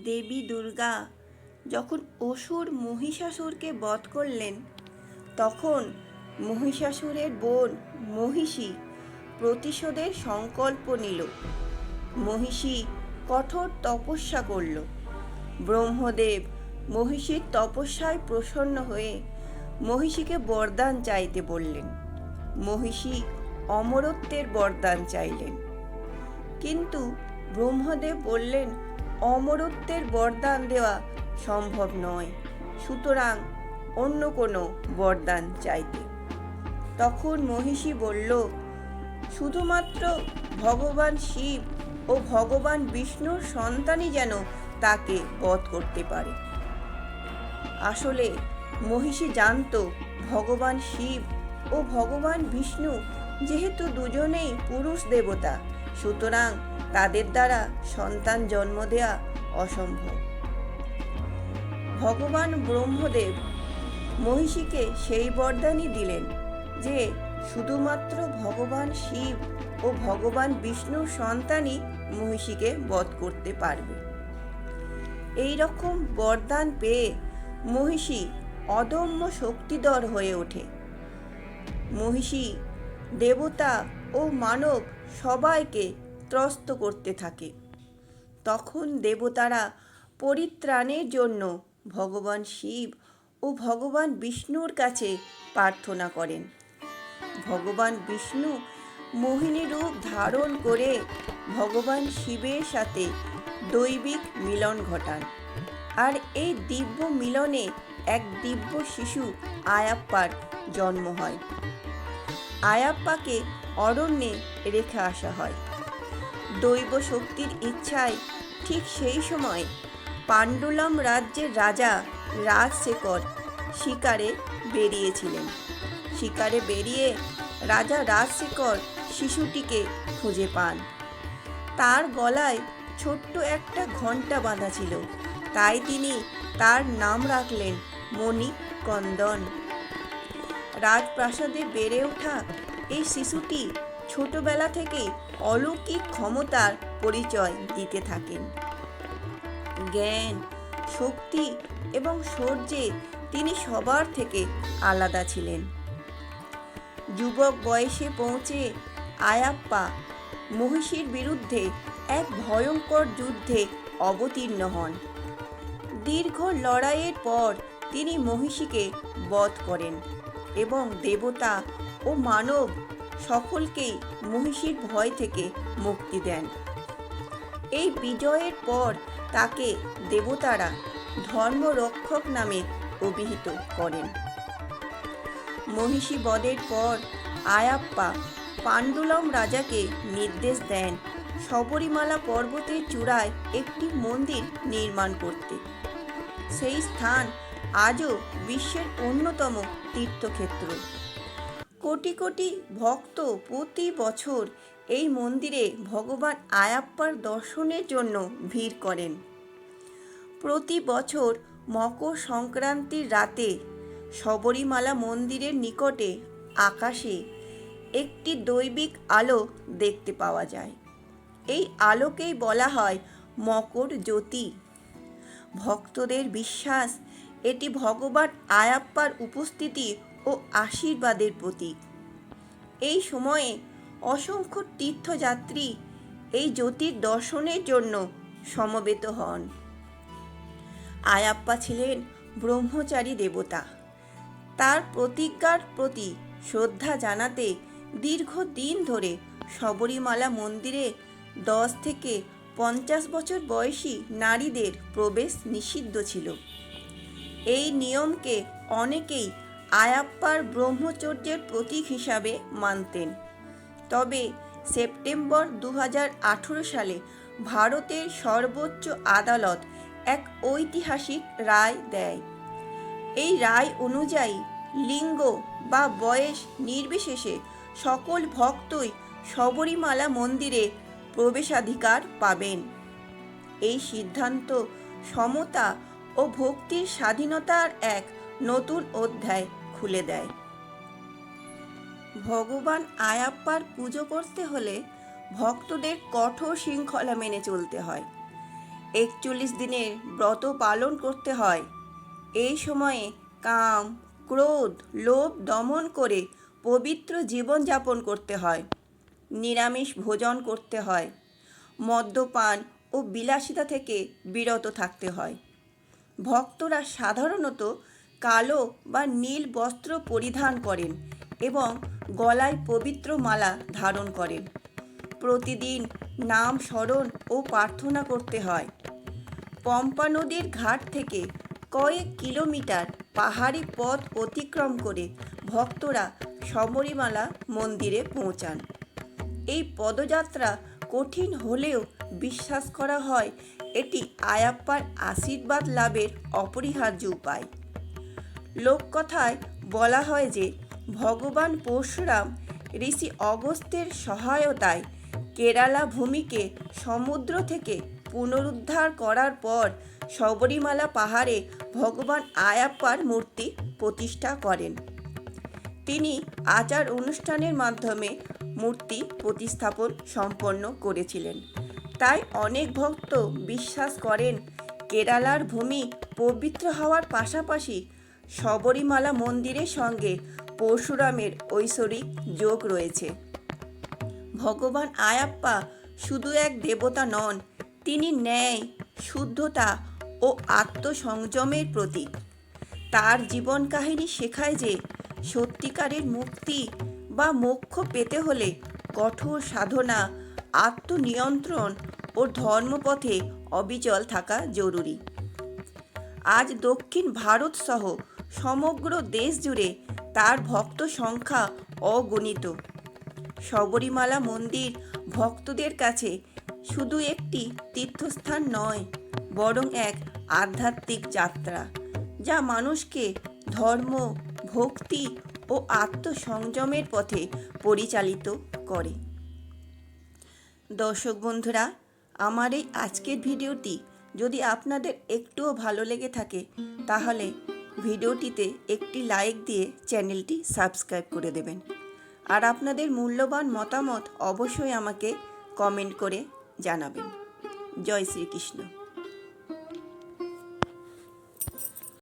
দেবী দুর্গা যখন অসুর মহিষাসুরকে বধ করলেন, তখন মহিষাসুরের বোন মহিষী প্রতিশোধের সংকল্প নিল। মহিষী কঠোর তপস্যা করল। ব্রহ্মদেব মহিষীর তপস্যায় প্রসন্ন হয়ে মহিষীকে বরদান চাইতে বললেন। মহিষী অমরত্বের বরদান চাইলেন, কিন্তু ব্রহ্মদেব বললেন অমরত্বের বরদান দেওয়া সম্ভব নয়, সুতরাং অন্য কোনো বরদান চাইতে। তখন মহিষী বলল, শুধুমাত্র ভগবান শিব ও ভগবান বিষ্ণুর সন্তানই যেন তাকে বধ করতে পারে। আসলে মহিষী জানত ভগবান শিব ও ভগবান বিষ্ণু যেহেতু দুজনেই পুরুষ দেবতা, সুতরাং তাদের দ্বারা সন্তান জন্ম দেওয়া অসম্ভব। ভগবান ব্রহ্মদেব মহিষীকে সেই বরদানই দিলেন যে শুধুমাত্র ভগবান শিব ও ভগবান বিষ্ণুর সন্তানই মহিষীকে বধ করতে পারবে। এই রকম বরদান পেয়ে মহিষী অদম্য শক্তিধর হয়ে ওঠে। মহিষী দেবতা ও মানব সবাইকে ত্রস্ত করতে থাকে। তখন দেবতারা পরিত্রাণের জন্য ভগবান শিব ও ভগবান বিষ্ণুর কাছে প্রার্থনা করেন। ভগবান বিষ্ণু মোহিনী রূপ ধারণ করে ভগবান শিবের সাথে দৈবিক মিলন ঘটান, আর এই দিব্য মিলনে এক দিব্য শিশু আয়াপ্পার জন্ম হয়। আয়াপ্পাকে অরণ্যে রেখে আসা হয়। দৈব শক্তির ইচ্ছায় ঠিক সেই সময় পাণ্ডুলম রাজ্যের রাজা রাজশেখর শিকারে বেরিয়েছিলেন। শিকারে বেরিয়ে রাজা রাজশেখর শিশুটিকে খুঁজে পান। তার গলায় ছোট্ট একটা ঘণ্টা বাঁধা ছিল, তাই তিনি তার নাম রাখলেন মণিকন্দন। রাজপ্রাসাদে বেড়ে ওঠা এই শিশুটি ছোটবেলা থেকেই অলৌকিক ক্ষমতার পরিচয় দিতে থাকেন। জ্ঞান, শক্তি এবং শৌর্যে তিনি সবার থেকে আলাদা ছিলেন। যুবক বয়সে পৌঁছে আয়াপ্পা মহিষীর বিরুদ্ধে এক ভয়ঙ্কর যুদ্ধে অবতীর্ণ হন। দীর্ঘ লড়াইয়ের পর তিনি মহিষীকে বধ করেন এবং দেবতা ও মানব সকলকেই মহিষীর ভয় থেকে মুক্তি দেন। এই বিজয়ের পর তাকে দেবতারা ধর্মরক্ষক নামে অভিহিত করেন। মহিষী বধের পর আয়াপ্পা পাণ্ডুলম রাজাকে নির্দেশ দেন শবরীমালা পর্বতের চূড়ায় একটি মন্দির নির্মাণ করতে। সেই স্থান আজও বিশ্বের অন্যতম তীর্থক্ষেত্র। কোটি কোটি ভক্ত প্রতি বছর এই মন্দিরে ভগবান আয়াপ্পার দর্শনের জন্য ভিড় করেন। প্রতি বছর মকর সংক্রান্তির রাতে শবরীমালা মন্দিরের নিকটে আকাশে একটি দৈবিক আলো দেখতে পাওয়া যায়। এই আলোকেই বলা হয় মকর জ্যোতি। ভক্তদের বিশ্বাস এটি ভগবান আয়াপ্পার উপস্থিতি ও আশীর্বাদের প্রতীক। এই সময়ে অসংখ্য তীর্থযাত্রী এই জ্যোতির দর্শনের জন্য সমবেত হন। আয়াপ্পা ছিলেন ব্রহ্মচারী দেবতা। তার প্রতিজ্ঞার প্রতি শ্রদ্ধা জানাতে দীর্ঘদিন ধরে শবরীমালা মন্দিরে 10 থেকে 50 বছর বয়সী নারীদের প্রবেশ নিষিদ্ধ ছিল। এই নিয়মকে অনেকেই আয়াপ্পার ব্রহ্মচর্যের প্রতীক হিসাবে মানতেন। তবে সেপ্টেম্বর 2018 সালে ভারতের সর্বোচ্চ আদালত এক ঐতিহাসিক রায় দেয়। এই রায় অনুযায়ী লিঙ্গ বা বয়স নির্বিশেষে সকল ভক্তই শবরীমালা মন্দিরে প্রবেশাধিকার পাবেন। এই সিদ্ধান্ত সমতা ও ভক্তির স্বাধীনতার এক নতুন অধ্যায় খুলে দেয়। ভগবান আয়াপ্পার পুজো করতে হলে ভক্তদের কঠোর শৃঙ্খলা মেনে চলতে হয়। 41 দিনের ব্রত পালন করতে হয়। এই সময়ে কাম, ক্রোধ, লোভ দমন করে পবিত্র জীবনযাপন করতে হয়। নিরামিষ ভোজন করতে হয়। মদ্যপান ও বিলাসিতা থেকে বিরত থাকতে হয়। ভক্তরা সাধারণত কালো বা নীল বস্ত্র পরিধান করেন এবং গলায় পবিত্র মালা ধারণ করেন। প্রতিদিন নাম স্মরণ ও প্রার্থনা করতে হয়। পম্পা নদীর ঘাট থেকে কয়েক কিলোমিটার পাহাড়ি পথ অতিক্রম করে ভক্তরা শবরীমালা মন্দিরে পৌঁছান। এই পদযাত্রা কঠিন হলেও বিশ্বাস করা হয় এটি আয়াপ্পার আশীর্বাদ লাভের অপরিহার্য উপায়। লোককথায় বলা হয় যে ভগবান পরশুরাম ঋষি অগস্ত্যের সহায়তায় কেরালা ভূমিকে সমুদ্র থেকে পুনরুদ্ধার করার পর শবরীমালা পাহাড়ে ভগবান আয়াপ্পার মূর্তি প্রতিষ্ঠা করেন। তিনি আচার অনুষ্ঠানের মাধ্যমে মূর্তি প্রতিস্থাপন সম্পন্ন করেছিলেন। তাই অনেক ভক্ত বিশ্বাস করেন কেরালার ভূমি পবিত্র হওয়ার পাশাপাশি শবরীমালা মন্দিরের সঙ্গে পরশুরামের ঐশ্বরিক যোগ রয়েছে। ভগবান আয়াপ্পা শুধু এক দেবতা নন, তিনি ন্যায়, শুদ্ধতা ও আত্মসংযমের প্রতীক। তার জীবন কাহিনী শেখায় যে সত্যিকারের মুক্তি বা মোক্ষ পেতে হলে কঠোর সাধনা, আত্মনিয়ন্ত্রণ ও ধর্মপথে অবিচল থাকা জরুরি। আজ দক্ষিণ ভারত সহ সমগ্র দেশ জুড়ে তার ভক্ত সংখ্যা অগণিত। শবরীমালা মন্দির ভক্তদের কাছে শুধু একটি তীর্থস্থান নয়, বরং এক আধ্যাত্মিক যাত্রা, যা মানুষকে ধর্ম, ভক্তি ও আত্মসংযমের পথে পরিচালিত করে। দর্শক বন্ধুরা, আমার এই আজকের ভিডিওটি যদি আপনাদের একটুও ভালো লেগে থাকে তাহলে ভিডিওটিতে একটি লাইক দিয়ে চ্যানেলটি সাবস্ক্রাইব করে দেবেন। আর আপনাদের মূল্যবান মতামত অবশ্যই আমাকে কমেন্ট করে জানাবেন। জয় শ্রীকৃষ্ণ।